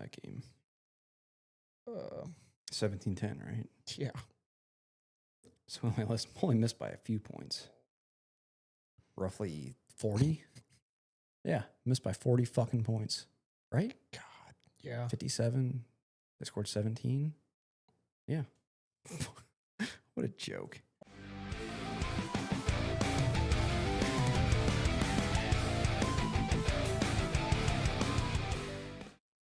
that game? Uh, 17-10, right? yeah. So only missed by a few points. Roughly 40? Yeah, missed by 40 fucking points, right? God. Yeah. 57. They scored 17. Yeah. What a joke.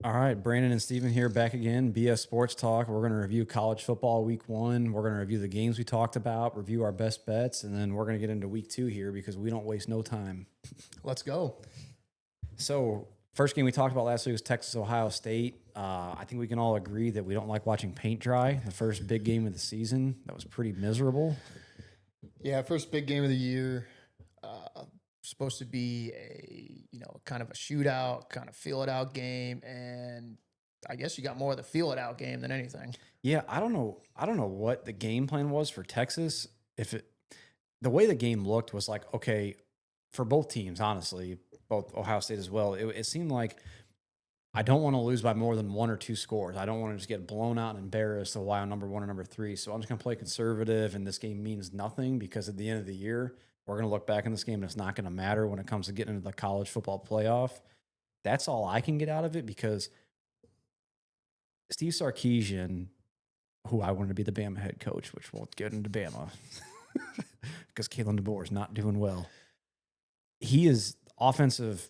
All right, Brandon and Steven here back again. BS Sports Talk. We're going to review college football week 1. We're going to review the games we talked about, review our best bets, and then we're going to get into week 2 here because we don't waste no time. Let's go. So, first game we talked about last week was Texas-Ohio State. I think we can all agree that we don't like watching paint dry. The first big game of the season, that was pretty miserable. Yeah, first big game of the year. Supposed to be a kind of a shootout, kind of feel it out game, and I guess you got more of the feel it out game than anything. Yeah, I don't know what the game plan was for Texas. The way the game looked was like, okay, for both teams, honestly, both Ohio State as well, it seemed like I don't want to lose by more than 1 or 2 scores. I don't want to just get blown out and embarrassed to why I'm number 1 or number 3. So I'm just going to play conservative, and this game means nothing because at the end of the year, we're going to look back in this game and it's not going to matter when it comes to getting into the college football playoff. That's all I can get out of it because Steve Sarkisian, who I wanted to be the Bama head coach, which won't get into Bama because Kalen DeBoer is not doing well. He is offensive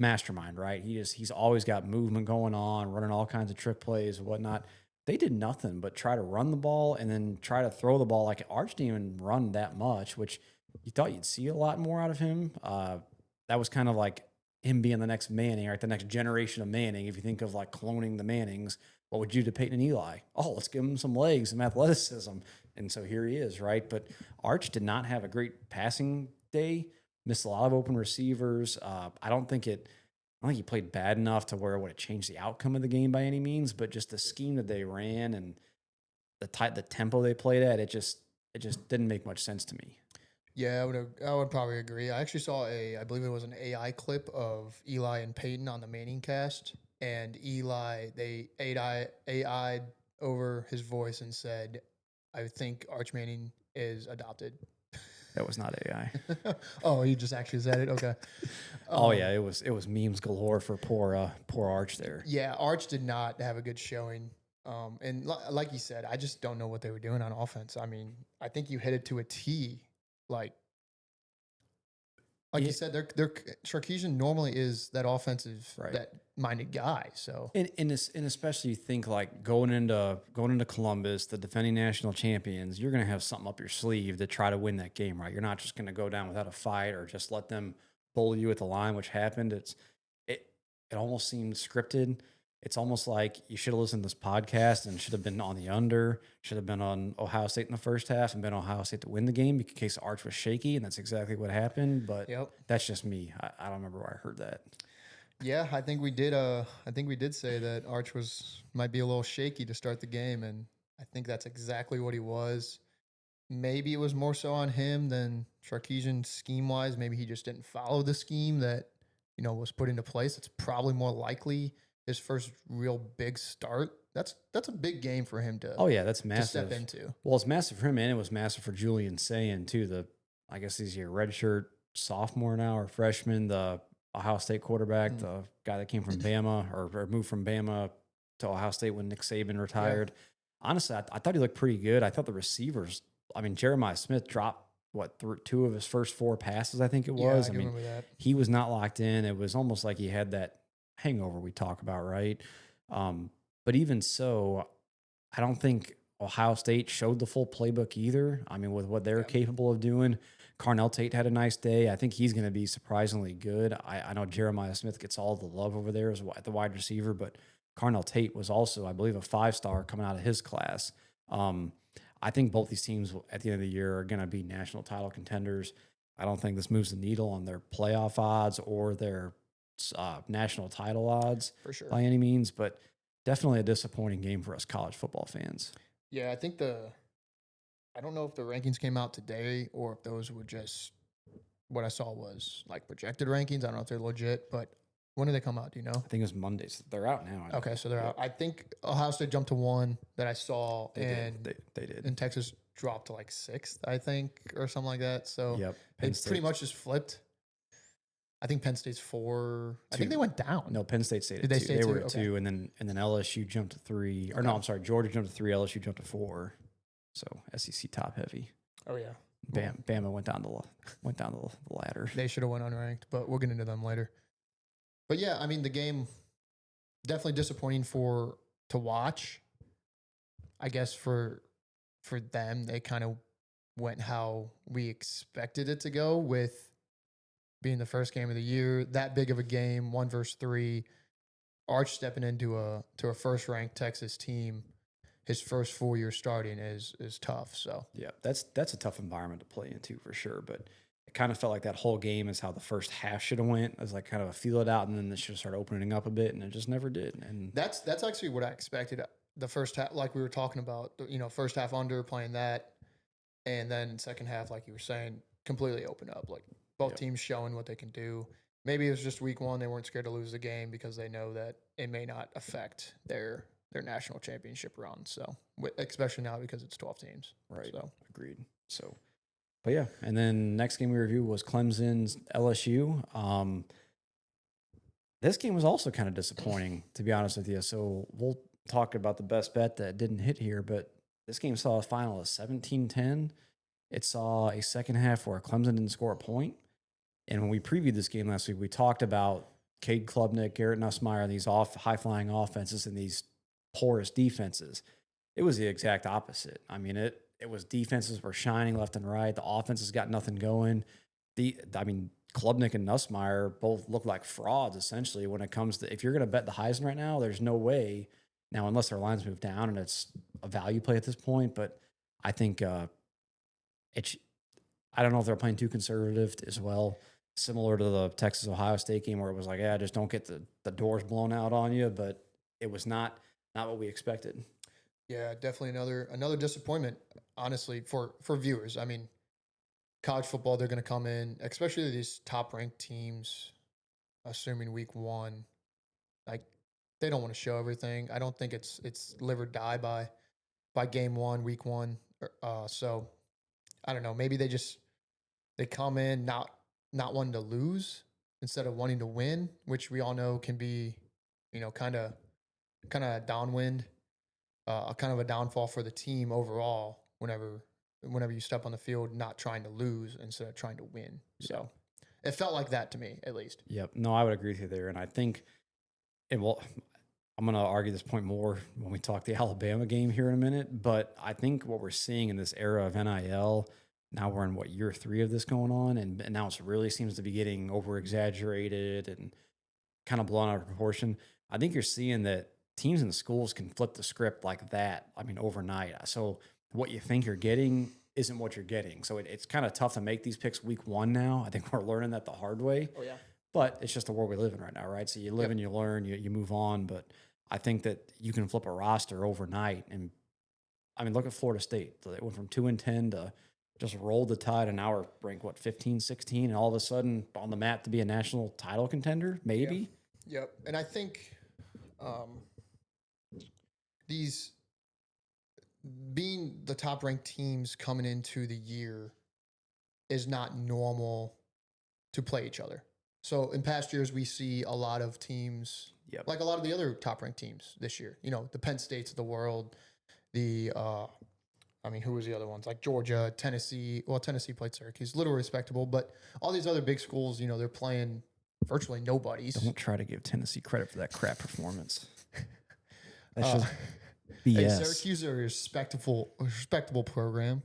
mastermind, right? He's always got movement going on, running all kinds of trick plays and whatnot. They did nothing but try to run the ball and then try to throw the ball. Like Arch didn't even run that much, which you thought you'd see a lot more out of him. That was kind of like him being the next Manning, right? The next generation of Manning. If you think of like cloning the Mannings, what would you do to Peyton and Eli? Oh, let's give him some legs, some athleticism. And so here he is, right? But Arch did not have a great passing day, missed a lot of open receivers. I don't think he played bad enough to where it would have changed the outcome of the game by any means, but just the scheme that they ran and the tempo they played at, it just didn't make much sense to me. Yeah, I would probably agree. I actually saw I believe it was an AI clip of Eli and Peyton on the Manning cast, and Eli, they AI'd over his voice and said, I think Arch Manning is adopted. That was not AI. Oh, he just actually said it? Okay. Oh yeah, it was memes galore for poor Arch there. Yeah, Arch did not have a good showing. And like you said, I just don't know what they were doing on offense. I mean, I think you hit it to a T. Like you said, they're Sarkisian normally is that offensive, right, that minded guy. So and especially you think like going into Columbus, the defending national champions, you're going to have something up your sleeve to try to win that game, right? You're not just going to go down without a fight or just let them bully you at the line, which happened. It almost seemed scripted. It's almost like you should have listened to this podcast and should have been on the under, should have been on Ohio State in the first half and been Ohio State to win the game in case Arch was shaky, and that's exactly what happened. But That's just me. I don't remember where I heard that. Yeah, I think we did. I think we did say that Arch might be a little shaky to start the game, and I think that's exactly what he was. Maybe it was more so on him than Sarkisian scheme wise. Maybe he just didn't follow the scheme that was put into place. It's probably more likely his first real big start. That's a big game for him to. Oh yeah, that's massive. To step into. Well, it's massive for him, and it was massive for Julian Sayin too. I guess he's your redshirt sophomore now or freshman. The Ohio State quarterback, the guy that came from Bama or moved from Bama to Ohio State when Nick Saban retired. Yeah. Honestly, I thought he looked pretty good. I thought the receivers. I mean, Jeremiah Smith dropped 2 of his first 4 passes. I think it was. I mean, remember that. He was not locked in. It was almost like he had that hangover we talk about, right? But even so, I don't think Ohio State showed the full playbook either. I mean, with what they're capable of doing, Carnell Tate had a nice day. I think he's going to be surprisingly good. I know Jeremiah Smith gets all the love over there as the wide receiver, but Carnell Tate was also, I believe, a 5-star coming out of his class. I think both these teams at the end of the year are going to be national title contenders. I don't think this moves the needle on their playoff odds or their national title odds for sure by any means, but definitely a disappointing game for us college football fans. Yeah, I think I don't know if the rankings came out today or if those were just what I saw was like projected rankings. I don't know if they're legit, but When do they come out? Do you know? I think it was Mondays. They're out now. Okay, so they're out. I think Ohio State jumped to 1 that I saw, They did. and Texas dropped to like 6th, I think, or something like that. So Yep. they pretty much just flipped. I think Penn State's 4. I think they went down. No, Penn State stayed Did at they 2. stay They 2? were at Okay. 2, and then LSU jumped to 3. Or no, I'm sorry, Georgia jumped to 3. LSU jumped to 4. So SEC top heavy. Oh yeah. Bama went down the ladder. They should have went unranked, but we'll get into them later. But yeah, I mean the game definitely disappointing to watch. I guess for them, they kind of went how we expected it to go, with being the first game of the year, that big of a game, 1 versus 3. Arch stepping into a first ranked Texas team, his first full year starting is tough. So yeah, that's a tough environment to play into for sure. But it kind of felt like that whole game is how the first half should have went. It was like kind of a feel it out, and then it should start opening up a bit, and it just never did. And that's actually what I expected. The first half, like we were talking about, first half under playing that, and then second half, like you were saying, completely open up. Like both teams showing what they can do. Maybe it was just week 1; they weren't scared to lose the game because they know that it may not affect their national championship run. So especially now because it's 12 teams. Right. So agreed. So, but yeah, and then next game we reviewed was Clemson's LSU. This game was also kind of disappointing, to be honest with you. So we'll talk about the best bet that didn't hit here, but this game saw a final of 17-10. It saw a second half where Clemson didn't score a point. And when we previewed this game last week, we talked about Cade Klubnik, Garrett Nussmeier, these high-flying offenses and these porous defenses. It was the exact opposite. I mean, it was defenses were shining left and right. The offenses got nothing going. Klubnik and Nussmeier both look like frauds, essentially, when it comes to, if you're going to bet the Heisman right now, there's no way. Now, unless their lines move down and it's a value play at this point, but I think I don't know if they're playing too conservative as well, similar to the Texas-Ohio State game where it was like, yeah, just don't get the doors blown out on you, but it was not what we expected. Yeah, definitely another disappointment, honestly, for viewers. I mean, college football, they're going to come in, especially these top-ranked teams, assuming week 1, like they don't want to show everything. I don't think it's live or die by game 1, week 1. So I don't know. Maybe they come in not wanting to lose instead of wanting to win, which we all know can be, kind of downwind, kind of a downfall for the team overall whenever you step on the field not trying to lose instead of trying to win. So it felt like that to me, at least. Yep. No, I would agree with you there. And I think I'm going to argue this point more when we talk the Alabama game here in a minute. But I think what we're seeing in this era of NIL, now we're in year 3 of this going on. And now it really seems to be getting over exaggerated and kind of blown out of proportion. I think you're seeing that teams and schools can flip the script like that. I mean, overnight. So what you think you're getting isn't what you're getting. So it's kind of tough to make these picks week 1 now. I think we're learning that the hard way. Oh, yeah. But it's just the world we live in right now, right? So you live and you learn, you move on. But I think that you can flip a roster overnight. And I mean, look at Florida State. They went from 2-10 to just rolled the tide, and now we're ranked, 15, 16, and all of a sudden on the map to be a national title contender, maybe. Yep. And I think these being the top ranked teams coming into the year is not normal to play each other. So in past years, we see a lot of teams, like a lot of the other top ranked teams this year, the Penn States of the world, who was the other ones? Like Georgia, Tennessee. Well, Tennessee played Syracuse, little respectable, but all these other big schools, they're playing virtually nobody's. Don't try to give Tennessee credit for that crap performance. That's just BS. Hey, Syracuse are a respectable program.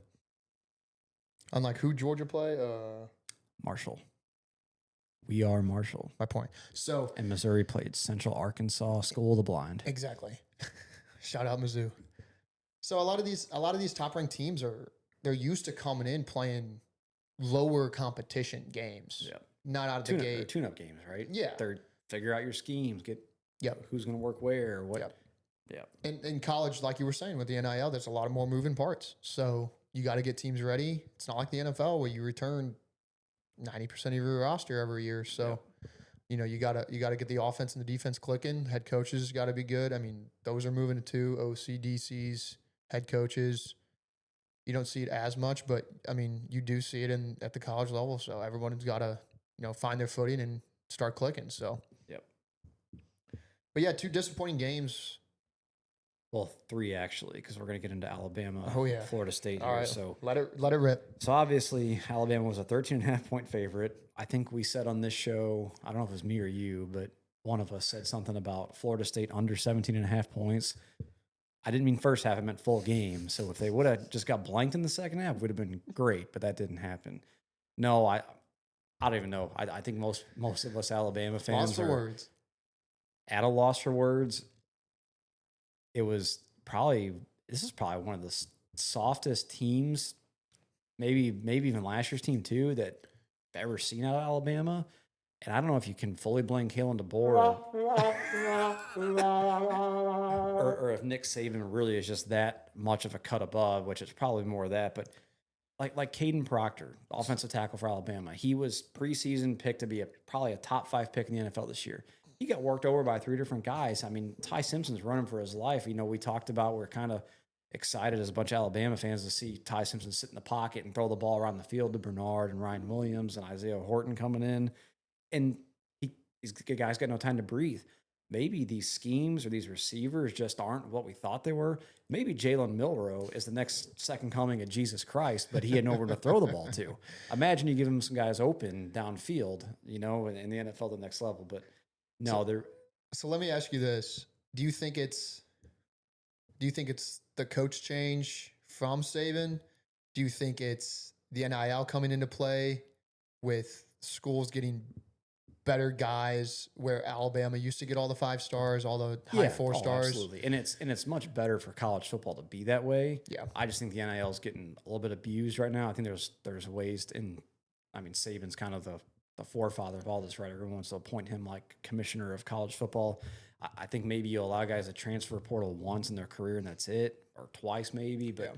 Unlike who Georgia play? Marshall. We are Marshall. My point. So, and Missouri played Central Arkansas School of the Blind. Exactly. Shout out Mizzou. So a lot of these top ranked teams they're used to coming in playing lower competition games. Yeah. Not out of the gate. Tune-up games, right? Yeah. They're figure out your schemes, get who's going to work where, what. Yep. Yeah. And in college, like you were saying with the NIL, there's a lot of more moving parts. So you got to get teams ready. It's not like the NFL where you return 90% of your roster every year. So You gotta get the offense and the defense clicking. Head coaches got to be good. I mean, those are moving to two OC, DCs, head coaches. You don't see it as much, but I mean, you do see it at the college level. So everyone's got to find their footing and start clicking. So, Yep. but yeah, 2 disappointing games. Well, 3 actually, because we're going to get into Alabama, Oh yeah, Florida State all here. right. So let it rip. So obviously, Alabama was a 13.5-point favorite. I think we said on this show, I don't know if it was me or you, but one of us said something about Florida State under 17.5 points. I didn't mean first half, I meant full game. So if they would have just got blanked in the second half, it would have been great, but that didn't happen. No, I don't even know. I think most of us Alabama fans Lost for are words. at a loss for words. This is probably one of the softest teams, maybe even last year's team too, that I've ever seen out of Alabama. And I don't know if you can fully blame Kalen DeBoer or if Nick Saban really is just that much of a cut above, which is probably more of that. But like Caden Proctor, offensive tackle for Alabama, he was preseason picked to be probably a top 5 pick in the NFL this year. He got worked over by 3 different guys. I mean, Ty Simpson's running for his life. We talked about we're kind of excited as a bunch of Alabama fans to see Ty Simpson sit in the pocket and throw the ball around the field to Bernard and Ryan Williams and Isaiah Horton coming in. And these guys got no time to breathe. Maybe these schemes or these receivers just aren't what we thought they were. Maybe Jalen Milroe is the next second coming of Jesus Christ, but he had nowhere to throw the ball to. Imagine you give him some guys open downfield, in the NFL, the next level. But no, they're. So let me ask you this: Do you think it's the coach change from Saban? Do you think it's the NIL coming into play with schools getting better guys where Alabama used to get all the 5 stars, all the high 4 stars? Absolutely. And it's much better for college football to be that way. Yeah. I just think the NIL is getting a little bit abused right now. I think there's ways Saban's kind of the forefather of all this, right? Everyone wants to appoint him like commissioner of college football. I think maybe you allow guys to transfer portal once in their career and that's it, or twice maybe, but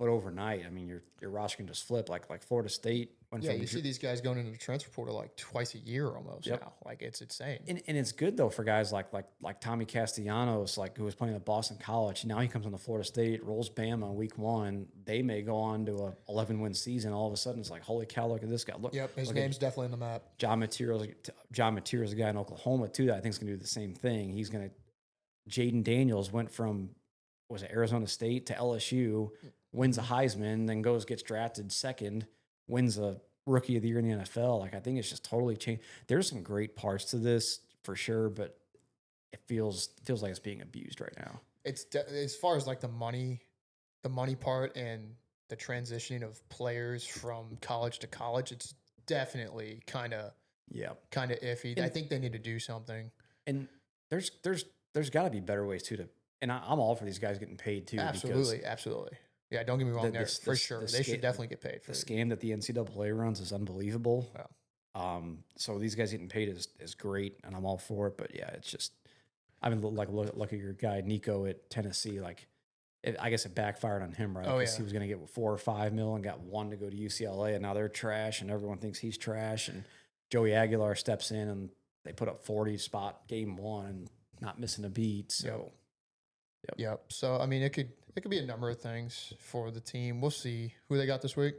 overnight, I mean, your roster can just flip like Florida State. You see these guys going into the transfer portal like twice a year almost now. Like it's insane. And it's good though for guys like Tommy Castellanos, who was playing at Boston College. Now he comes on to Florida State, rolls Bama in week 1. They may go on to a 11-win season. All of a sudden, it's like, holy cow, look at this guy. His name's definitely on the map. John Material's a guy in Oklahoma too that I think is going to do the same thing. Jaden Daniels went from Arizona State to LSU, wins a Heisman, then gets drafted second, wins a Rookie of the Year in the NFL. I think it's just totally changed. There's some great parts to this for sure, but it feels like it's being abused right now. It's as far as like the money part and the transitioning of players from college to college, it's definitely kind of iffy. I think they need to do something. And there's got to be better ways too and I'm all for these guys getting paid too. Absolutely. Yeah, don't get me wrong for sure. They should definitely get paid for the scam that the NCAA runs is unbelievable. Yeah. So these guys getting paid is great, and I'm all for it. But yeah, it's just, look at your guy Nico at Tennessee. I guess it backfired on him, right? Because he was going to get 4 or 5 mil and got 1 to go to UCLA, and now they're trash, and everyone thinks he's trash. And Joey Aguilar steps in, and they put up 40 spot game 1 and not missing a beat. So, yep. So I mean, it could be a number of things for the team. We'll see who they got this week.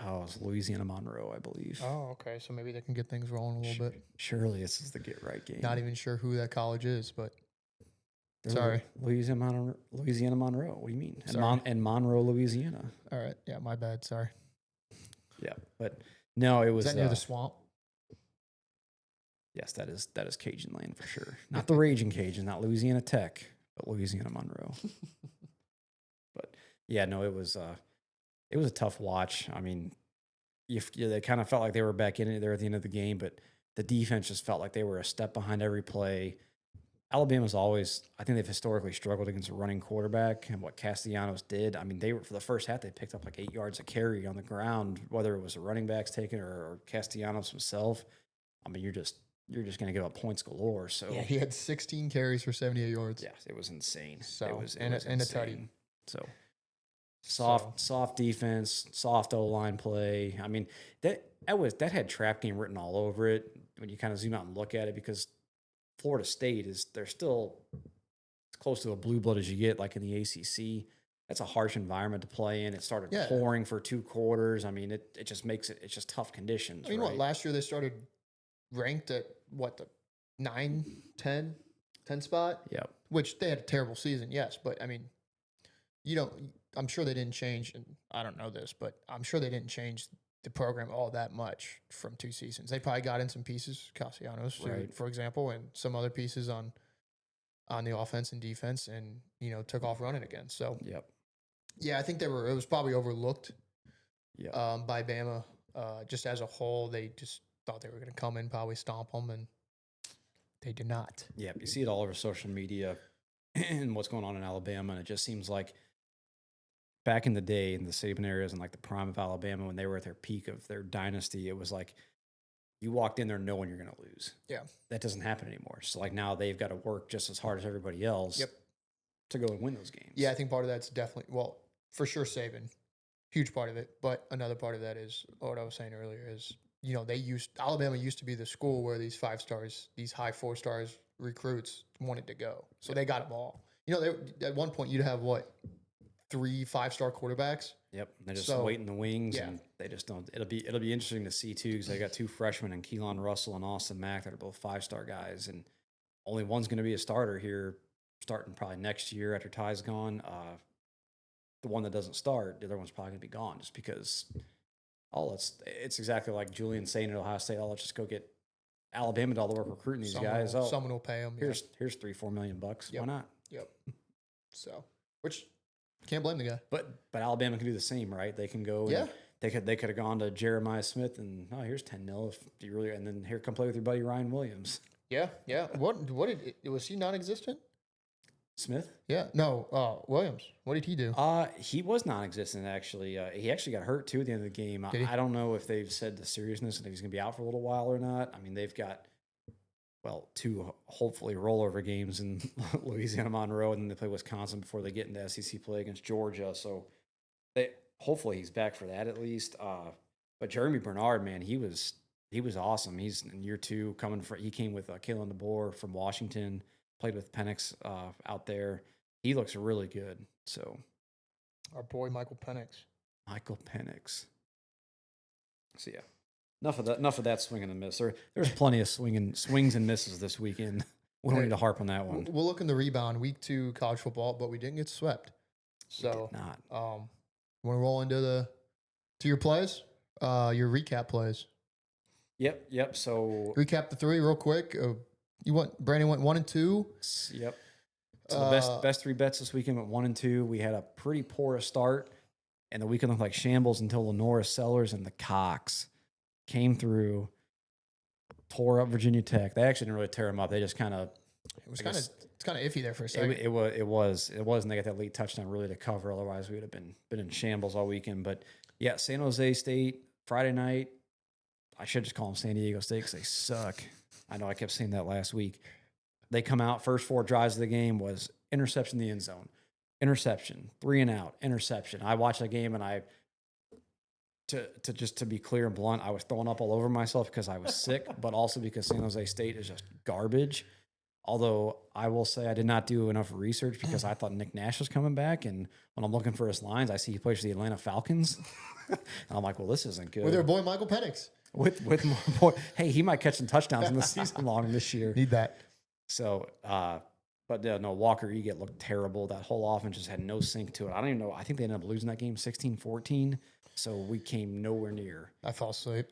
Oh, it's Louisiana Monroe, I believe. Oh, okay. So maybe they can get things rolling a little bit. Surely this is the get right game. Not even sure who that college is, but sorry. Louisiana Monroe. What do you mean? And Monroe, Louisiana. All right. Yeah, my bad. Sorry. Yeah, but no, it was. Is that near the swamp? Yes, that is Cajun land for sure. Not the Raging Cajun, not Louisiana Tech, but Louisiana Monroe. But yeah, no, it was a tough watch. I mean, they kind of felt like they were back in it there at the end of the game, but the defense just felt like they were a step behind every play. Alabama's always, I think they've historically struggled against a running quarterback, and what Castellanos did, I mean, for the first half, they picked up like 8 yards of carry on the ground, whether it was a running back's taken or Castellanos himself. I mean, you're just going to give up points galore. So yeah, he had 16 carries for 78 yards. Yeah, it was insane. So it was and a tutty. So soft defense, soft O-line play. I mean, that had trap game written all over it. when you kind of zoom out and look at it, because Florida State they're still as close to a blue blood as you get, like in the ACC. That's a harsh environment to play in. It started pouring for 2 quarters. I mean, it just makes it's just tough conditions. I mean, what, last year they started ranked at what, the 9, 10 spot? Yep. Which they had a terrible season, yes. But, I mean, I'm sure they didn't change, and I don't know this, but I'm sure they didn't change the program all that much from 2 seasons. They probably got in some pieces, Castellanos, for example, and some other pieces on the offense and defense, and, took off running again. So, yeah, I think it was probably overlooked by Bama. Just as a whole, they just thought they were going to come in, probably stomp them, and they did not. Yeah, you see it all over social media and what's going on in Alabama, and it just seems like back in the day in the Saban areas and like the prime of Alabama when they were at their peak of their dynasty, it was like you walked in there knowing you're going to lose. Yeah. That doesn't happen anymore. So like now they've got to work just as hard as everybody else to go and win those games. Yeah, I think part of that's definitely, well, for sure Saban, huge part of it. But another part of that is what I was saying earlier is, Alabama used to be the school where these 5 stars, these high 4 stars recruits wanted to go. So they got them all. At one point you'd have 3 5-star quarterbacks. Yep, they're just waiting in the wings, and they just don't. It'll be interesting to see too, because they got 2 freshmen and Keelan Russell and Austin Mack that are both 5-star guys, and only one's going to be a starter here, starting probably next year after Ty's gone. The one that doesn't start, the other one's probably going to be gone, just because. It's exactly like Julian saying at Ohio State. Let's just go get Alabama to all the work recruiting these guys. Someone will pay them. Here's $3-4 million bucks. Why not? Yep. So, which can't blame the guy. But Alabama can do the same, right? They can go. Yeah. They could have gone to Jeremiah Smith and here's 10 mil if you really, and then here come play with your buddy Ryan Williams. Yeah. What was he non-existent? Smith? Yeah. No. Williams. What did he do? He was non-existent actually. He actually got hurt too at the end of the game. I don't know if they've said the seriousness and if he's going to be out for a little while or not. I mean, they've got 2 hopefully rollover games in Louisiana Monroe, and then they play Wisconsin before they get into SEC play against Georgia. So hopefully he's back for that at least. But Jeremy Bernard, man, he was awesome. He's in year 2 he came with Kalen DeBoer from Washington. Played with Penix out there. He looks really good. So, our boy Michael Penix. So yeah, enough of that swing and a miss. There's plenty of swings and misses this weekend. We don't need to harp on that one. We'll look in the rebound week 2 college football, but we didn't get swept. So we did not. Want to roll into your plays, your recap plays. Yep. So recap the 3 real quick. Brandon went 1 and 2. Yep. So the best 3 bets this weekend went 1 and 2. We had a pretty poor start, and the weekend looked like shambles until Lenora Sellers and the Cox came through, tore up Virginia Tech. They actually didn't really tear them up. They just kind of. It's kind of iffy there for a second. It was, and they got that late touchdown really to cover. Otherwise, we would have been in shambles all weekend. But yeah, San Jose State Friday night. I should just call them San Diego State because they suck. I know I kept saying that last week. They come out, first 4 drives of the game was interception in the end zone, interception, 3 and out, interception. I watched that game, and to be clear and blunt, I was throwing up all over myself because I was sick, but also because San Jose State is just garbage. Although I will say I did not do enough research because I thought Nick Nash was coming back, and when I'm looking for his lines, I see he plays for the Atlanta Falcons. And I'm like, well, this isn't good. With their boy Michael Penix. With more boy, hey, he might catch some touchdowns in the season long this year. Need that. So, but no, Walker Eget looked terrible. That whole offense just had no sync to it. I don't even know. I think they ended up losing that game 16-14. So we came nowhere near. I fell asleep.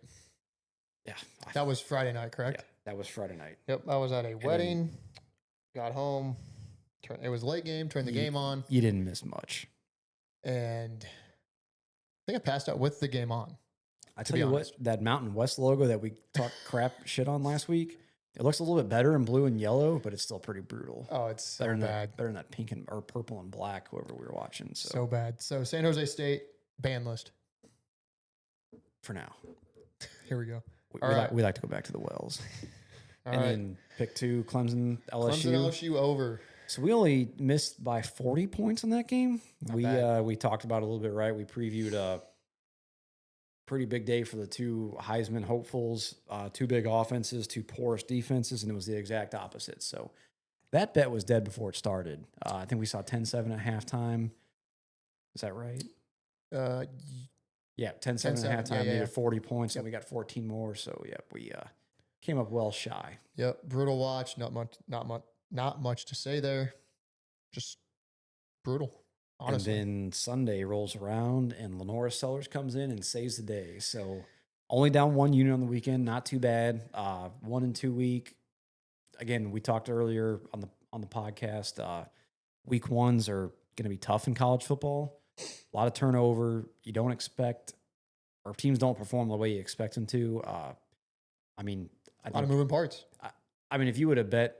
Yeah. That was Friday night, correct? Yeah, that was Friday night. Yep. I was at a wedding, got home. It was a late game, turned the game on. You didn't miss much. And I think I passed out with the game on. I tell you what, that Mountain West logo that we talked crap shit on last week, it looks a little bit better in blue and yellow, but it's still pretty brutal. Oh, it's so better bad. Better than that pink or purple and black, whoever we were watching. So bad. So San Jose State, ban list. For now. Here we go. We like to go back to the wells. Then pick 2, Clemson, LSU. Clemson, LSU over. So we only missed by 40 points in that game. We talked about it a little bit, right? We previewed pretty big day for the two Heisman hopefuls, two big offenses, two porous defenses, and it was the exact opposite. So that bet was dead before it started. I think we saw 10-7 at halftime. Is that right? Uh, Yeah, 10-7 at 10-7. halftime, needed 40 points, Yep. and we got 14 more. So, yeah, we came up well shy. Yep. Brutal watch. Not much to say there. Just brutal. Honestly. And then Sunday rolls around, and Lenora Sellers comes in and saves the day. So only down one unit on the weekend, not too bad. 1 and 2 week. Again, we talked earlier on the podcast. Week ones are going to be tough in college football. A lot of turnover. You don't expect, or teams don't perform the way you expect them to. I mean, A lot of moving parts. I mean, if you would have bet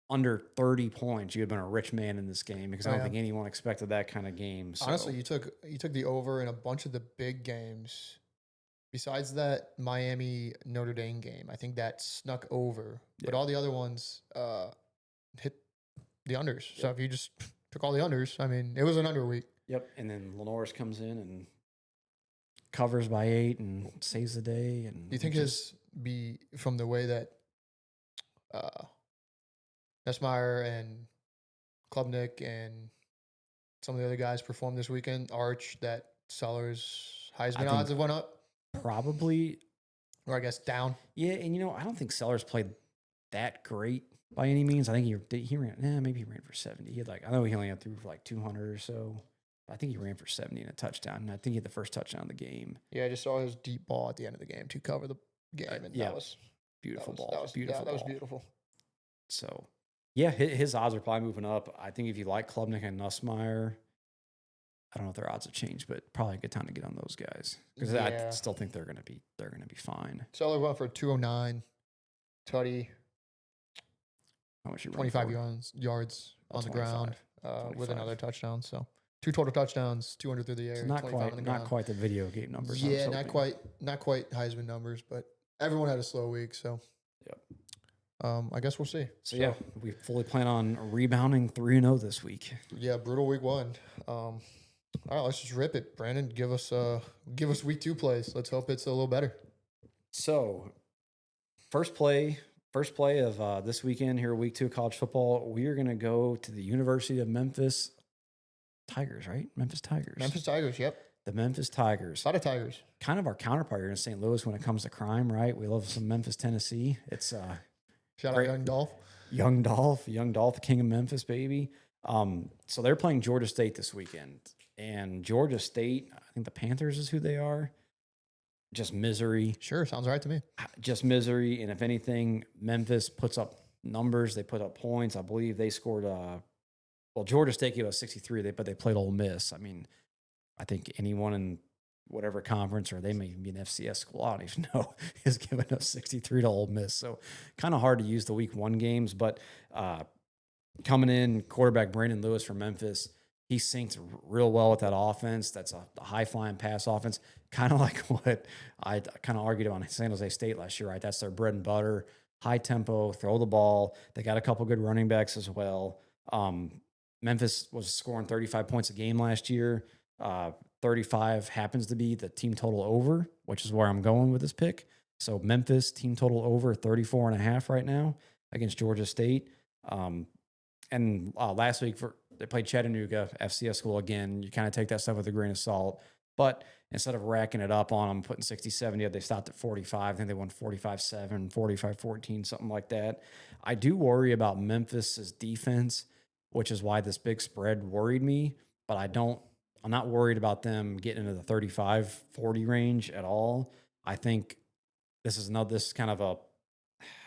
under 30 points, you would have been a rich man in this game because I don't think anyone expected that kind of game. So. Honestly, you took the over in a bunch of the big games. Besides that Miami Notre Dame game, I think that snuck over. But all the other ones hit the unders. Yep. So if you just took all the unders, I mean, it was an under week. Yep. And then Lenore's comes in and covers by 8 and saves the day. And do you think be from the way that Nessmeyer and Klubnik and some of the other guys performed this weekend, Arch, that Sellers' Heisman odds have went up? Probably. Or I guess down. Yeah, and I don't think Sellers played that great by any means. I think he ran, maybe he ran for 70. He had I know he only got through for 200 or so. I think he ran for 70 and a touchdown. And I think he had the first touchdown of the game. Yeah, I just saw his deep ball at the end of the game to cover the game. And that was beautiful ball. That was beautiful. So, yeah, his odds are probably moving up. I think if you like Klubnik and Nussmeier, I don't know if their odds have changed, but probably a good time to get on those guys because I still think they're gonna be fine. Seller went for 209. Tutty, how much you 25 yards on the ground with another touchdown. So 2 total touchdowns, 200 through the air. So not quite the video game numbers. Yeah, not quite Heisman numbers, but everyone had a slow week. So I guess we'll see. So yeah, we fully plan on rebounding 3-0 this week. Yeah, brutal week 1. All right, let's just rip it. Brandon, give us week 2 plays. Let's hope it's a little better. So, first play of this weekend here, week 2 of college football. We are going to go to the University of Memphis Tigers, right? Memphis Tigers. Yep. The Memphis Tigers. A lot of Tigers. Kind of our counterpart here in St. Louis when it comes to crime, right? We love some Memphis, Tennessee. It's shout out Young Dolph. Young Dolph, the king of Memphis, baby. So they're playing Georgia State this weekend. And Georgia State, I think the Panthers is who they are. Just misery. Sure, sounds right to me. Just misery. And if anything, Memphis puts up numbers. They put up points. I believe they scored, Georgia State gave us 63, but they played Ole Miss. I mean, I think anyone in whatever conference, or they may even be an FCS school, I don't even know, is giving us 63 to Ole Miss. So kind of hard to use the week 1 games. But coming in, quarterback Brandon Lewis from Memphis, he synced real well with that offense. That's a high-flying pass offense, kind of like what I kind of argued on San Jose State last year, right? That's their bread and butter, high tempo, throw the ball. They got a couple good running backs as well. Memphis was scoring 35 points a game last year. 35 happens to be the team total over, which is where I'm going with this pick. So Memphis team total over 34.5 right now against Georgia State. And last week they played Chattanooga, FCS school again. You kind of take that stuff with a grain of salt. But instead of racking it up on them, putting 60-70, they stopped at 45. I think they won 45-7, 45-14, something like that. I do worry about Memphis's defense, which is why this big spread worried me. But I'm not worried about them getting into the 35-40 range at all. I think this is kind of I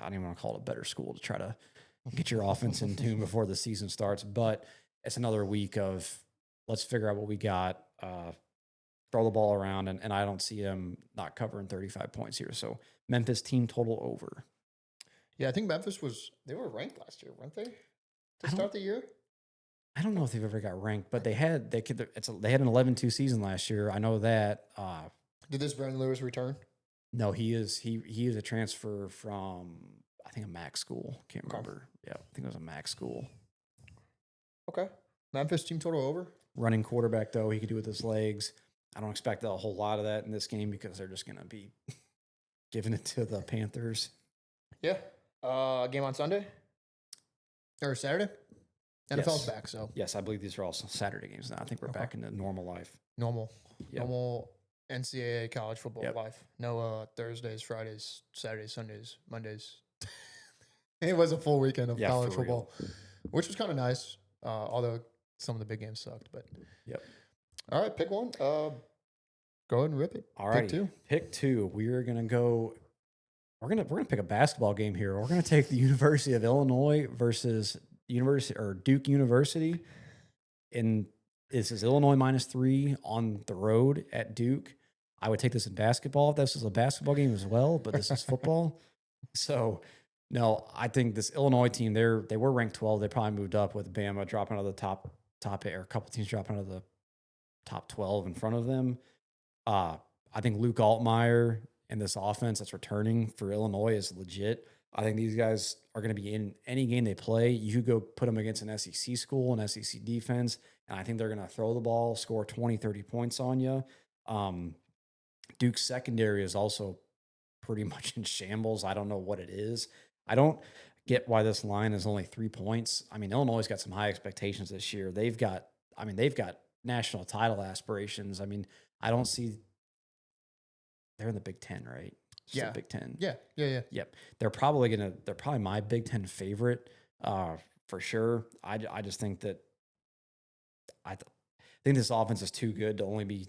don't even want to call it a better school to try to get your offense in tune before the season starts. But it's another week of let's figure out what we got, throw the ball around, and I don't see them not covering 35 points here. So Memphis team total over. Yeah, I think Memphis they were ranked last year, weren't they? To start the year? I don't know if they've ever got ranked, but they had an 11-2 season last year. I know that. Did this Brandon Lewis return? No, he is a transfer from I think a MAC school. Can't remember. Yeah, I think it was a MAC school. Okay. Memphis team total over. Running quarterback though, he could do with his legs. I don't expect a whole lot of that in this game because they're just going to be giving it to the Panthers. Yeah. Game on Sunday or Saturday. NFL's back, so yes, I believe these are all Saturday games now. I think we're back into normal life. Normal NCAA college football Yep. life. No Thursdays, Fridays, Saturdays, Sundays, Mondays. It was a full weekend of college football, which was kind of nice. Although some of the big games sucked, but yep. All right, pick one. Go ahead and rip it. All right, pick two. We're gonna go. We're gonna pick a basketball game here. We're gonna take the University of Illinois versus Duke University. And this is Illinois -3 on the road at Duke. I would take this in basketball if this was a basketball game as well, but this is football. So, no, I think this Illinois team, they were ranked 12. They probably moved up with Bama dropping out of the top 8, or a couple teams dropping out of the top 12 in front of them. I think Luke Altmaier and this offense that's returning for Illinois is legit. I think these guys are going to be in any game they play. You could go put them against an SEC school, an SEC defense, and I think they're going to throw the ball, score 20, 30 points on you. Duke's secondary is also pretty much in shambles. I don't know what it is. I don't get why this line is only 3 points. I mean, Illinois has got some high expectations this year. They've got national title aspirations. I mean, I don't see they're in the Big Ten, right? Yeah. Big Ten. Yeah. Yep. They're probably my Big Ten favorite for sure. I just think that I think this offense is too good to only be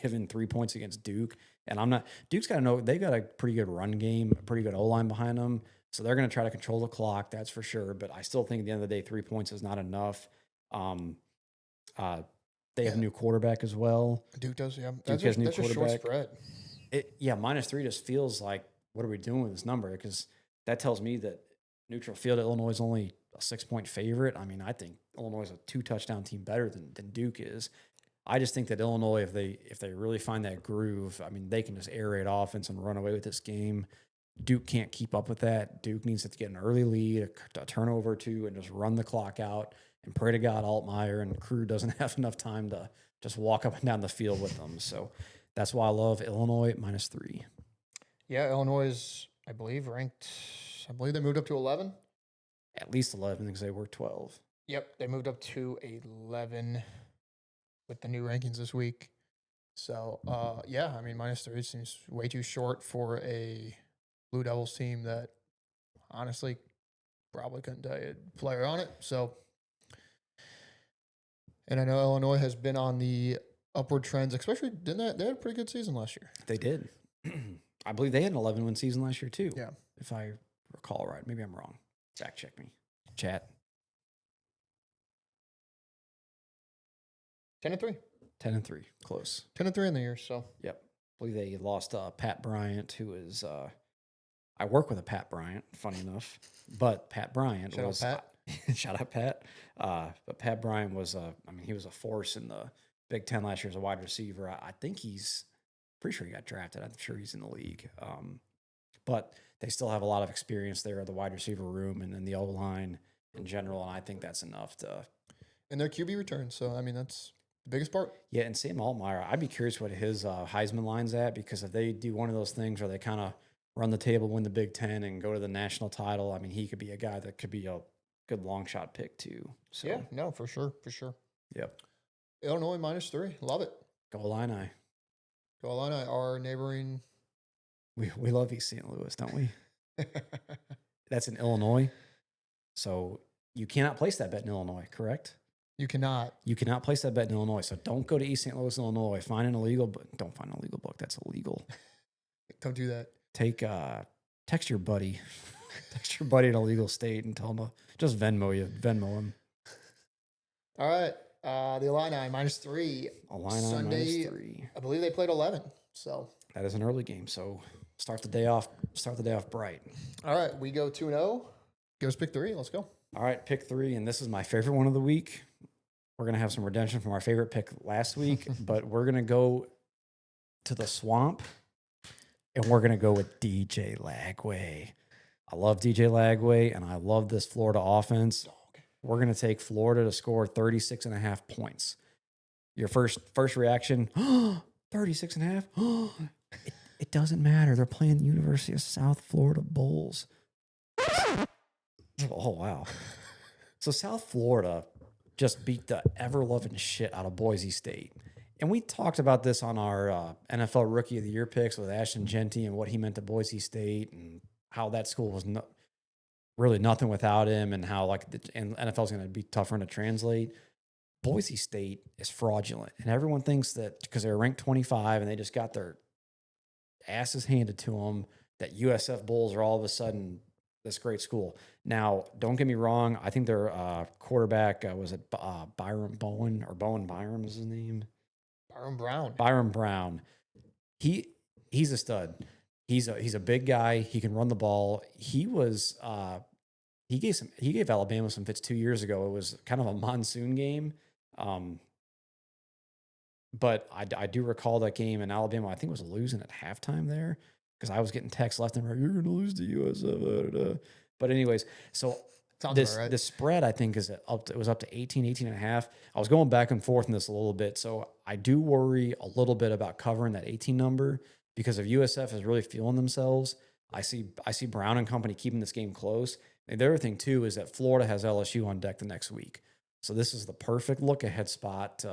given 3 points against Duke. And Duke's got to know they've got a pretty good run game, a pretty good O-line behind them. So they're going to try to control the clock, that's for sure. But I still think at the end of the day, 3 points is not enough. They have a new quarterback as well. Duke does, yeah. Duke has a new quarterback. Short spread. -3 just feels like, what are we doing with this number? Because that tells me that neutral field Illinois is only a 6-point favorite. I mean, I think Illinois is a 2-touchdown team better than Duke is. I just think that Illinois, if they really find that groove, I mean, they can just air raid offense and run away with this game. Duke can't keep up with that. Duke needs to get an early lead, a turnover or two, and just run the clock out and pray to God Altmaier and crew doesn't have enough time to just walk up and down the field with them. So that's why I love Illinois -3. Yeah, Illinois is, I believe, ranked. I believe they moved up to 11. At least 11 because they were 12. Yep, they moved up to 11 with the new rankings this week. So, yeah, I mean, -3 seems way too short for a Blue Devils team that honestly probably couldn't tell you a player on it. So, and I know Illinois has been on the upward trends, especially they had a pretty good season last year. They did. I believe they had an 11-win season last year too. Yeah. If I recall right. Maybe I'm wrong. Fact check me. Chat. 10-3. 10-3. Close. 10-3 in the year, so. Yep. I believe they lost Pat Bryant, who is I work with a Pat Bryant, funny enough. But Pat Bryant Shout out Pat. Shout out Pat. But Pat Bryant was he was a force in the Big Ten last year as a wide receiver. I think pretty sure he got drafted. I'm sure he's in the league. But they still have a lot of experience there at the wide receiver room and then the O-line in general. And I think that's enough to. And their QB return. So, I mean, that's the biggest part. Yeah, and Sam Altmaier, I'd be curious what his Heisman line's at, because if they do one of those things where they kind of run the table, win the Big Ten, and go to the national title, I mean, he could be a guy that could be a good long shot pick too. So, yeah, no, for sure. Yep. Illinois -3. Love it. Go Illini. Go Illini, our neighboring. We love East St. Louis, don't we? That's in Illinois. So you cannot place that bet in Illinois, correct? You cannot. You cannot place that bet in Illinois. So don't go to East St. Louis, Illinois. Find an illegal book. Don't find an illegal book. That's illegal. Don't do that. Text your buddy. Text your buddy in a legal state and tell him to just Venmo him. All right. The Illini -3. Illini Sunday, -3. I believe they played 11. So that is an early game. So start the day off bright. All right. We go 2-0. Give us pick 3. Let's go. All right, pick 3. And this is my favorite one of the week. We're going to have some redemption from our favorite pick last week, but we're going to go to the swamp and we're going to go with DJ Lagway. I love DJ Lagway and I love this Florida offense. We're going to take Florida to score 36.5 points. Your first reaction, 36 and a half. It doesn't matter. They're playing the University of South Florida Bulls. Oh, wow. So South Florida just beat the ever-loving shit out of Boise State. And we talked about this on our NFL Rookie of the Year picks with Ashton Genty and what he meant to Boise State and how that school was really nothing without him and how and NFL is going to be tougher to translate. Boise State is fraudulent. And everyone thinks that because they're ranked 25 and they just got their asses handed to them, that USF Bulls are all of a sudden this great school. Now, don't get me wrong. I think their quarterback was it Byron Bowen or Bowen Byram is his name. Byron Brown. He's a stud. He's a big guy. He can run the ball. He gave Alabama some fits 2 years ago. It was kind of a monsoon game. But I do recall that game in Alabama. I think was losing at halftime there because I was getting texts left and right. You're going to lose to USF. But anyways, so the spread I think it was up to 18 and a half. I was going back and forth in this a little bit. So I do worry a little bit about covering that 18 number because if USF is really feeling themselves, I see Brown and company keeping this game close. And the other thing too is that Florida has LSU on deck the next week. So this is the perfect look ahead spot.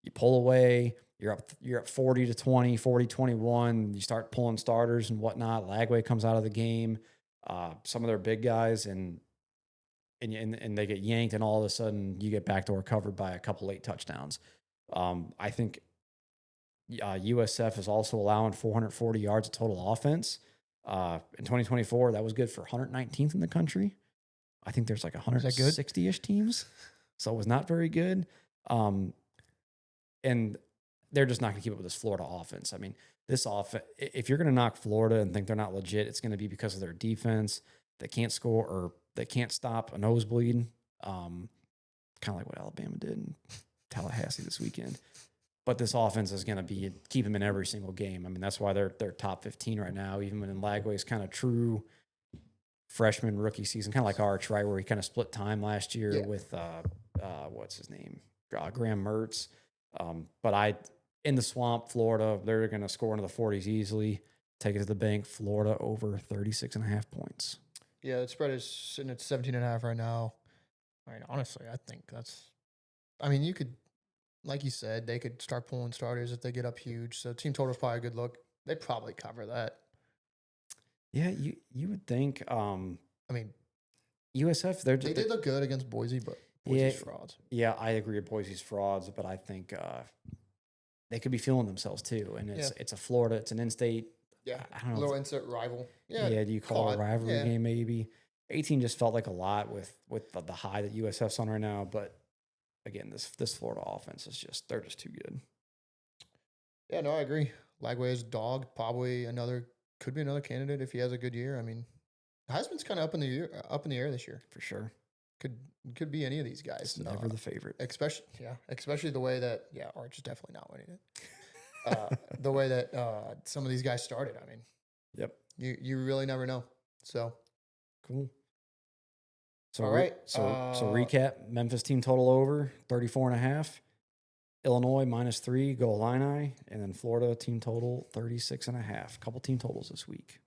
You pull away, you're up 40 to 20, 40-21. You start pulling starters and whatnot. Lagway comes out of the game. Some of their big guys and they get yanked, and all of a sudden you get backdoor covered by a couple late touchdowns. I think USF is also allowing 440 yards of total offense. In 2024, that was good for 119th in the country. I think there's like 160-ish teams, so it was not very good. And they're just not going to keep up with this Florida offense. I mean, this offense, if you're going to knock Florida and think they're not legit, it's going to be because of their defense. They can't score or they can't stop a nosebleed. Kind of like what Alabama did in Tallahassee this weekend. But this offense is going to keep them in every single game. I mean, that's why they're top 15 right now, even when Lagway's kind of true freshman rookie season, kind of like Arch, right, where he kind of split time last year with what's his name, Graham Mertz. But in the swamp, Florida, they're going to score into the 40s easily. Take it to the bank. Florida over 36.5 points. Yeah, the spread is sitting at 17.5 right now. I mean, honestly, I think you could, like you said, they could start pulling starters if they get up huge. So team total is probably a good look. They probably cover that. Yeah, you would think. USF, they did look good against Boise, but Boise's frauds. Yeah, I agree with Boise's frauds, but I think they could be feeling themselves too. And it's a Florida, it's an in-state. Yeah, I don't know. A little instant rival. Yeah, do you call it a rivalry game maybe? 18 just felt like a lot with the high that USF's on right now. But again, this Florida offense they're just too good. Yeah, no, I agree. Lagway is dog, probably could be another candidate if he has a good year. I mean, Heisman's kind of up in the air this year For sure. Could be any of these guys. It's never the favorite. Especially the way that Arch is definitely not winning it. The way that some of these guys started. I mean, yep. You really never know. So cool. So all right. So recap: Memphis team total over 34.5. Illinois -3, go Illini, and then Florida team total 36.5. Couple team totals this week.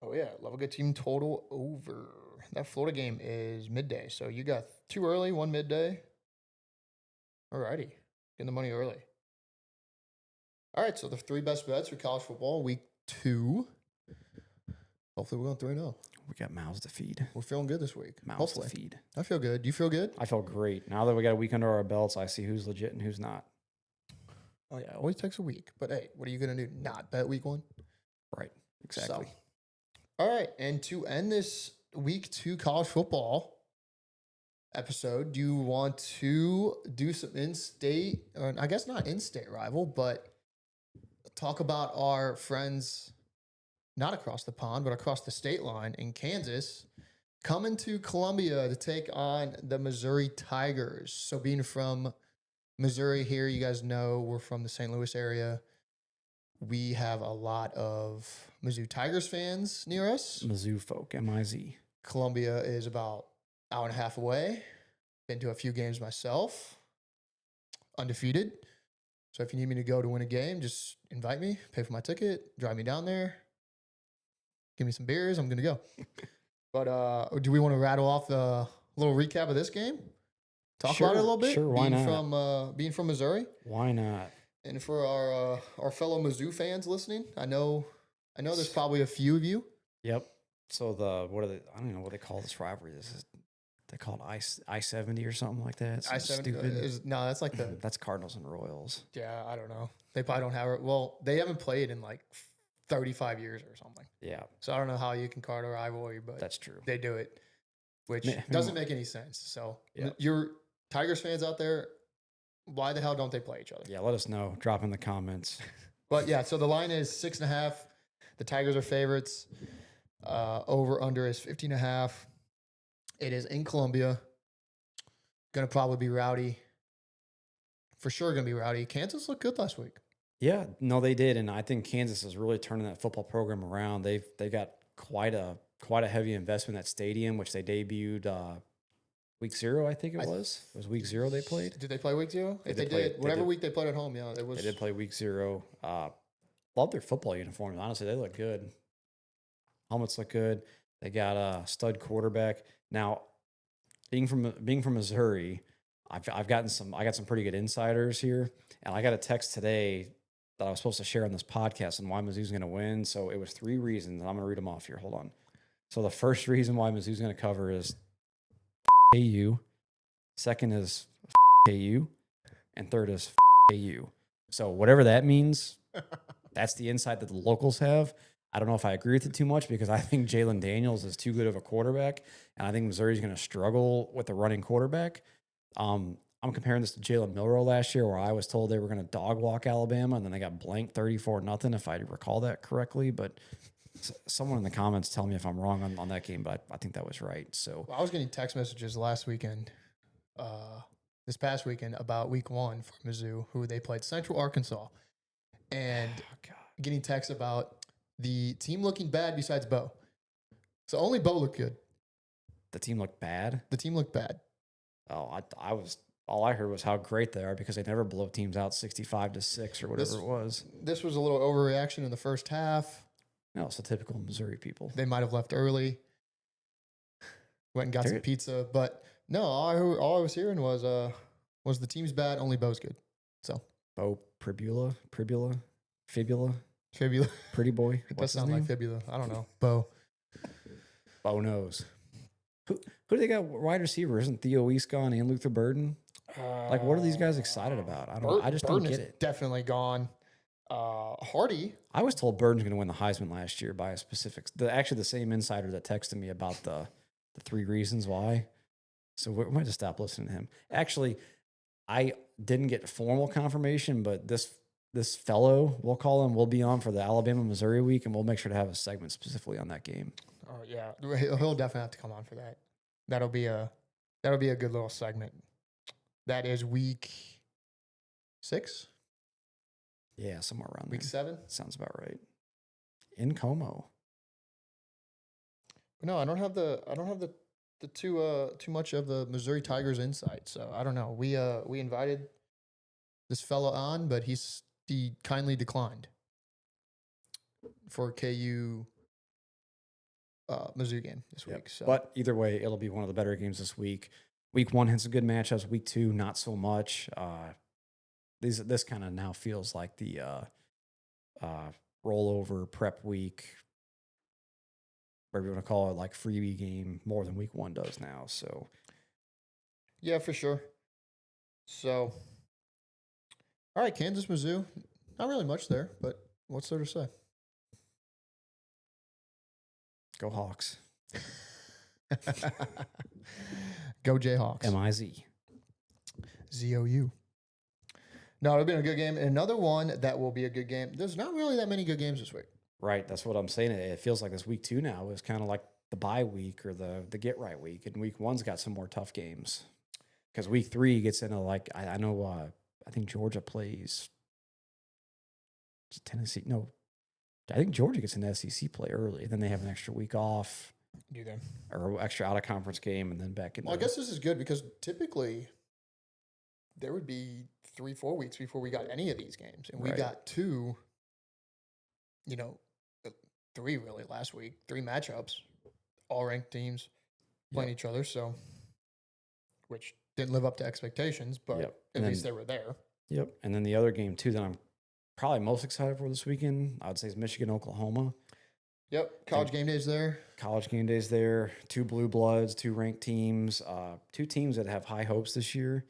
Oh yeah, love a good team total over. That Florida game is midday, so you got 2 early, 1 midday. Alrighty, getting the money early. All right, so the 3 best bets for college football week 2. Hopefully we're going 3-0. We got mouths to feed. We're feeling good this week. Mouths to feed. I feel good. Do you feel good? I feel great. Now that we got a week under our belts, I see who's legit and who's not. Oh yeah, it always takes a week. But hey, what are you gonna do? Not bet week 1? Right. Exactly. So, all right, and to end this week 2 college football episode, do you want to do some in-state, or I guess not in-state rival, but talk about our friends not across the pond, but across the state line in Kansas, coming to Columbia to take on the Missouri Tigers. So being from Missouri here, you guys know we're from the St. Louis area. We have a lot of Mizzou Tigers fans near us. Mizzou folk, M-I-Z. Columbia is about an hour and a half away. Been to a few games myself. Undefeated. So if you need me to go to win a game, just invite me, pay for my ticket, drive me down there, give me some beers. I'm going to go. But do we want to rattle off a little recap of this game? Talk about it a little bit. Sure, why not? Being from Missouri, Why not? and for our fellow Mizzou fans listening, I know there's probably a few of you. Yep. So what are they? I don't even know what they call this rivalry. They call it I-70 or something like that. I-70 stupid. no, that's like the That's Cardinals and Royals. yeah. I don't know. They probably don't have it. Well, they haven't played in like 35 years or something. Yeah, So I don't know how you can call it a rivalry, but that's true. they do it, which Man, doesn't make any sense. So Yeah. you're Tigers fans out there, why the hell don't they play each other? Yeah, let us know. Drop in the comments. But yeah, so the line is 6.5. The Tigers are favorites. Over under is 15.5. It is in Columbia. Gonna probably be rowdy. For sure gonna be rowdy. Kansas looked good last week. Yeah, no, they did, and I think Kansas is really turning that football program around. They got quite a heavy investment in that stadium, which they debuted week 0. I think it was. It was week 0 they played. Did they play week 0? If they did play- did, they whatever did. week they played at home, yeah, it was. They did play week 0. Love their football uniforms. Honestly, they look good. Helmets look good. They got a stud quarterback. Now, being from Missouri, I got some pretty good insiders here, and I got a text today that I was supposed to share on this podcast on why Mizzou's going to win. So it was 3 reasons, and I'm going to read them off here. Hold on. So the first reason why Mizzou's going to cover is AU. Second is AU, and third is AU. So whatever that means, that's the insight that the locals have. I don't know if I agree with it too much because I think Jalen Daniels is too good of a quarterback, and I think Missouri's going to struggle with the running quarterback. I'm comparing this to Jalen Milroe last year, where I was told they were going to dog walk Alabama, and then they got blanked 34-0, if I recall that correctly. But someone in the comments tell me if I'm wrong on that game, but I think that was right. So Well, I was getting text messages last weekend, this past weekend, about week 1 for Mizzou, who they played Central Arkansas, and getting texts about the team looking bad besides Bo. So only Bo looked good. the team looked bad. The team looked bad. Oh, all I heard was how great they are because they never blow teams out 65-6 or whatever it was. This was a little overreaction in the first half. No, it's the typical Missouri people. They might have left early. Went and got some pizza, but no. All I was hearing was the team's bad. Only Bo's good. So Bo Fibula, Fibula. pretty boy. It does What's his sound name? like Fibula. I don't know. Bo. Bo knows. Who do they got wide receiver? Isn't Theo East gone and Luther Burden? Like, what are these guys excited about? I just don't get it. Definitely gone. Hardy. I was told Burden's going to win the Heisman last year by a specific. Actually, the same insider that texted me about the 3 reasons why. So we might just stop listening to him. Actually, I didn't get formal confirmation, but this fellow, we'll call him, will be on for the Alabama-Missouri week, and we'll make sure to have a segment specifically on that game. Oh yeah, he'll definitely have to come on for that. That'll be a good little segment. That is week 6. Yeah, somewhere around Week there. 7. Sounds about right. In Como. No, I don't have the too much of the Missouri Tigers insight. So I don't know. We invited this fella on, but he kindly declined for KU Mizzou game this week. So, But either way, it'll be one of the better games this week. Week 1 had some good matchups. Week 2, not so much. This kind of now feels like the rollover prep week, whatever you want to call it, like freebie game more than week 1 does now. So, yeah, for sure. So, all right, Kansas, Mizzou. Not really much there, but what's there to say? go Hawks. Go Jayhawks. M-I-Z. ZOU. No, it'll be a good game. And another one that will be a good game. There's not really that many good games this week. Right. That's what I'm saying. It feels like this week 2 now is kind of like the bye week or the get right week. And week 1's got some more tough games. Because week 3 gets into like, I know, I think Georgia plays Tennessee. No, I think Georgia gets an SEC play early. Then they have an extra week off. Do they? Or extra out of conference game and then back in. Well, I guess this is good because typically there would be 3-4 weeks before we got any of these games, and we Right. got two, you know, three really last week, three matchups, all ranked teams playing Yep. each other. So, which didn't live up to expectations, but Yep. at And least then they were there. Yep. And then the other game too that I'm probably most excited for this weekend, I would say, is Michigan, Oklahoma. Yep, college game days there. College game days there. Two blue bloods, two ranked teams, two teams that have high hopes this year,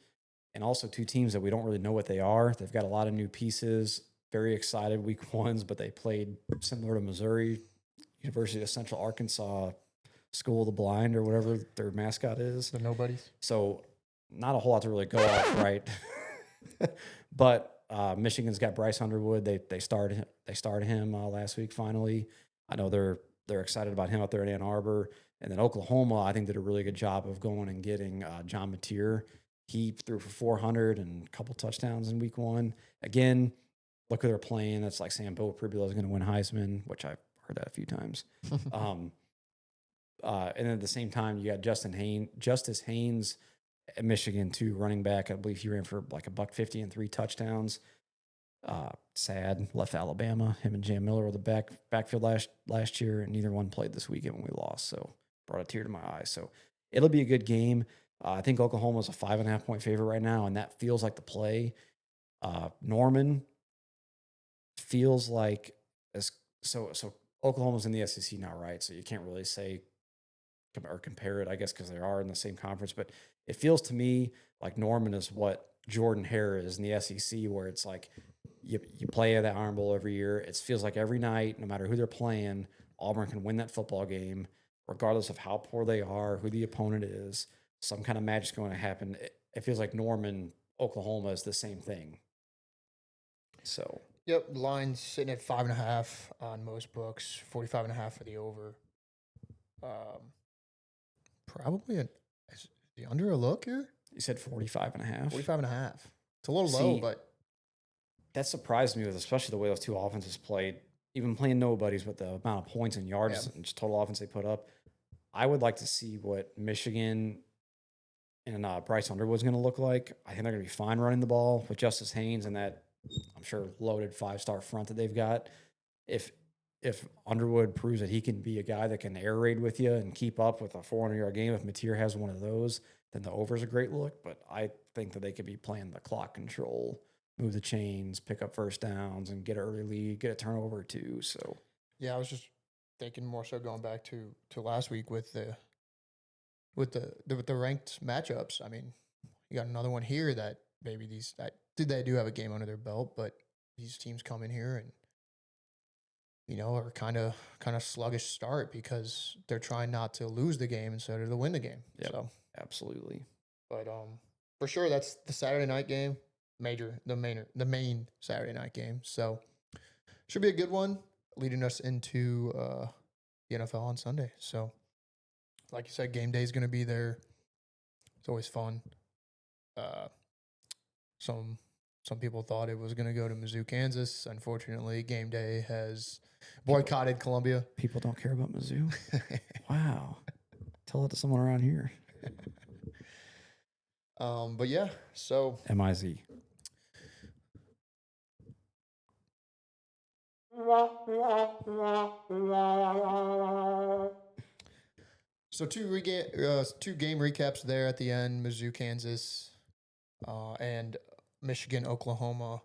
and also two teams that we don't really know what they are. They've got a lot of new pieces. Very excited week ones, but they played similar to Missouri, University of Central Arkansas, School of the Blind, or whatever their mascot is. The nobodies. So not a whole lot to really go off, right? But Michigan's got Bryce Underwood. They started him last week finally. I know they're excited about him out there in Ann Arbor. And then Oklahoma, I think, did a really good job of going and getting John Mateer. He threw for 400 and a couple touchdowns in week one. Again, look who they're playing. That's like saying Bo Pribula is going to win Heisman, which I've heard that a few times. And then at the same time, you got Justice Haynes at Michigan, too, running back. I believe he ran for like $150 and 3 touchdowns. Sad, left Alabama. Him and Jam Miller were the backfield last year, and neither one played this weekend when we lost. So brought a tear to my eye. So it'll be a good game. I think Oklahoma's a 5.5 point favorite right now, and that feels like the play. Norman feels like so Oklahoma's in the SEC now, right? So you can't really say or compare it, I guess, because they are in the same conference. But it feels to me like Norman is what Jordan Hare is in the SEC, where it's like you play that Iron Bowl every year. It feels like every night, no matter who they're playing, Auburn can win that football game, regardless of how poor they are, who the opponent is. Some kind of magic's going to happen. It feels like Norman, Oklahoma is the same thing. So, Yep, line's sitting at 5.5 on most books, 45.5 for the over. Probably is the under a look here? you said 45.5. 45.5. It's a little low, See, but that surprised me with especially the way those two offenses played, even playing nobodies with the amount of points and yards and just total offense they put up. I would like to see what Michigan and Bryce Underwood's going to look like. I think they're going to be fine running the ball with Justice Haynes and that, I'm sure, loaded 5-star front that they've got. If Underwood proves that he can be a guy that can air raid with you and keep up with a 400-yard game, if Mateer has one of those, then the over's a great look. But I think that they could be playing the clock control, move the chains, pick up first downs, and get an early lead, get a turnover too. So yeah, I was just thinking more so going back to last week with the ranked matchups. I mean, you got another one here that maybe they do have a game under their belt, but these teams come in here and are kind of sluggish start because they're trying not to lose the game instead of to win the game. Yep, So absolutely. But for sure, that's the Saturday night game, the main Saturday night game. So should be a good one, leading us into the NFL on Sunday. So, like you said, game day is going to be there. It's always fun. Some people thought it was going to go to Mizzou, Kansas. Unfortunately, game day has boycotted Columbia. People don't care about Mizzou. Wow. Tell it to someone around here. But yeah, so MIZ. So two game recaps there at the end: Mizzou, Kansas, and Michigan, Oklahoma.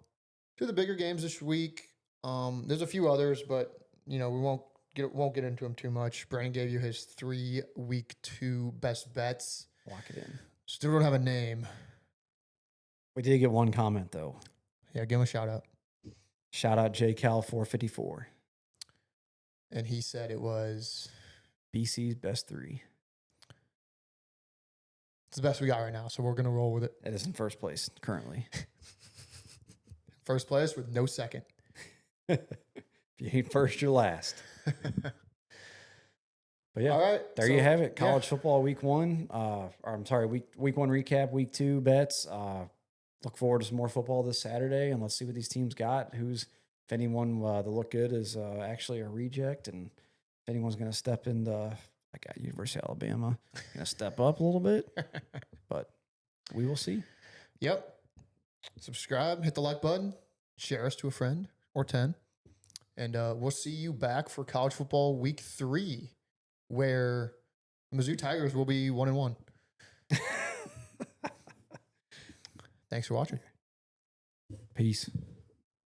Two of the bigger games this week. There's a few others, but we won't get into them too much. Brandon gave you his 3 week 2 best bets. Lock it in. Still don't have a name. We did get one comment though. Yeah, give him a shout out. Shout out JCal454. And he said it was BC's best 3. It's the best we got right now, so we're gonna roll with it. It is in first place currently. First place with no second. If you ain't first, you're last. But yeah, all right. There you have it. College football week 1. Week 1 recap, week 2 bets. Look forward to some more football this Saturday, and let's see what these teams got. If anyone that look good is actually a reject, and if anyone's going to step into, I got University of Alabama, going to step up a little bit, but we will see. Yep. Subscribe, hit the like button, share us to a friend or 10. And we'll see you back for college football week 3, where Mizzou Tigers will be 1-1. Thanks for watching. Peace.